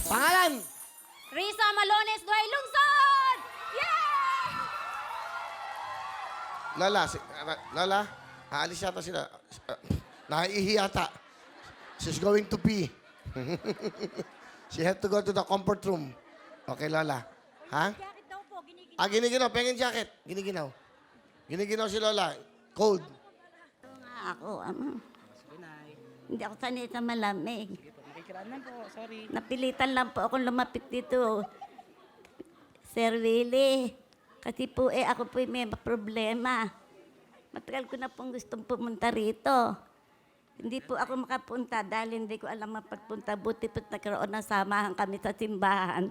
Pangalan? Risa Malones Duay Lungsod! Yeah! Lola, aalis yata sila. Naiihi yata. She's going to pee. She had to go to the comfort room. Okay, Lola. Ha? Jacket daw po, ginigil. Giniginaw. Pengen jacket. Giniginaw. Giniginaw si Lola. Cold. Ako, hindi ako sanay sa malamig. Nakikiraan lang po, sorry. Napilitan lang po akong lumapit dito. Sir Willie, kasi po ako po may problema. Matagal ko na pong gustong pumunta rito. Hindi po ako makapunta dahil hindi ko alam mapagpunta. Buti po't nagkaroon ng samahan kami sa simbahan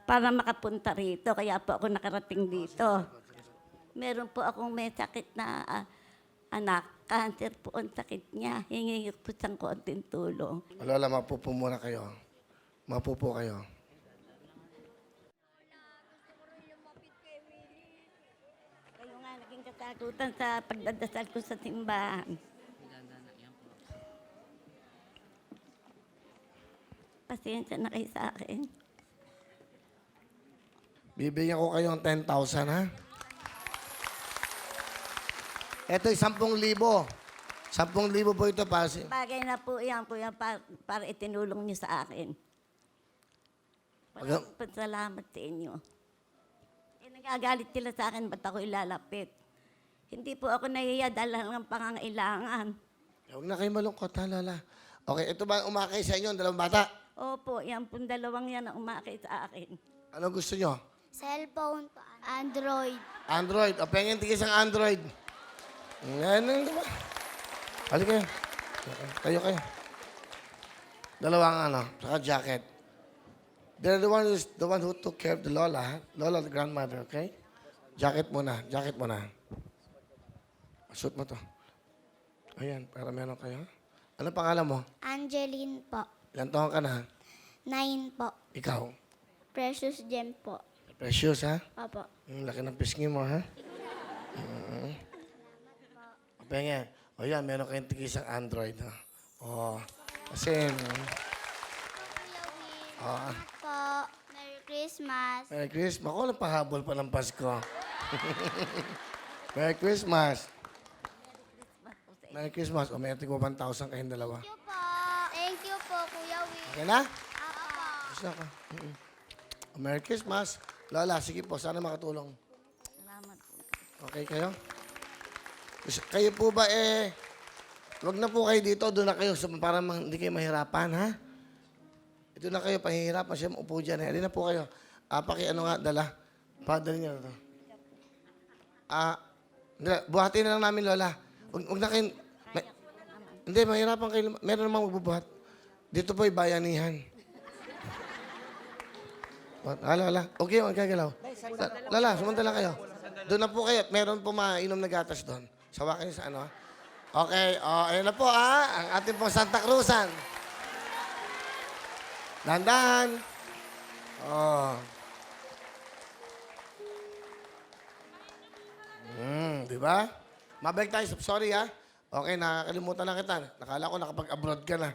para makapunta rito. Kaya po ako nakarating dito. Meron po akong may sakit na anak. Cancer po ang sakit niya. Hingi po siyang konting tulong. Lola, mapupo muna kayo. Mapupo kayo. Kayo nga naging katakutan sa pagdadasal ko sa simbahan. Pasensya na kayo sa akin. Bibigyan ko kayo ng 10,000, ha? Ito ay 10,000. 10,000 po ito para si... Bagay na po yan, kuya, para itinulong niyo sa akin. Maraming pasalamat sa inyo. Nagagalit sila sa akin, ba't ako ilalapit? Hindi po ako nahiya dahil ng pangangailangan. Huwag na kayo malungkot, ha, Lola? Okay, ito ba umakay sa inyo, dalawang bata? Opo, yan pong dalawang yan ang umakit sa akin. Ano gusto nyo? Cellphone po. Android. Android. O, pengen tigis ang Android. Ngayon, diba? Hali kayo. Kayo. Dalawang saka jacket. They're the one who took care of the Lola, ha? Lola, the grandmother, okay? Jacket muna. Suot mo to. Ayan, para meron kayo. Ano pangalan mo? Angeline po. Ilan taon ka na? 9 po. Ikaw? Precious Gem po. Precious, ha? Opo. Laki ng pisngi mo, ha? Pengen. O yan, meron kayong tigis ang Android, ha? O, kasi... Po. Merry Christmas. Merry Christmas. Ako, nagpahabol pa ng Pasko. Merry Christmas. Merry Christmas. O, meron tigwa 1,000 kayong dalawa. Thank you po. Thank you po, Kuya Will. Okay na? Apo. Gusto ka? O, Merry Christmas. Lola, sige po. Sana makatulong. Salamat po. Okay kayo? Kayo po ba wag na po kayo dito, doon na kayo para hindi kayo mahirapan, ha? Ito na kayo, pahihirapan siya, upo dyan. Hindi na po kayo. Dala. Padala niyo na to. Buhatin na lang namin, Lola. Wag na kayo, hindi, mahirapan kayo. Meron namang magbubuhat. Dito po ay bayanihan. Lola. Okay, huwag kagalaw. Lola, sumantala kayo. Doon na po kayo. Meron po mainom na gatas doon. Sawakan niyo sa ano. Okay, ayun na po ang ating pong Santa Cruzan. Dahan-dahan. Di ba? Mabalik tayo. Sorry, ha? Okay, nakakalimutan na kita. Nakala ko nakapag-abroad ka na.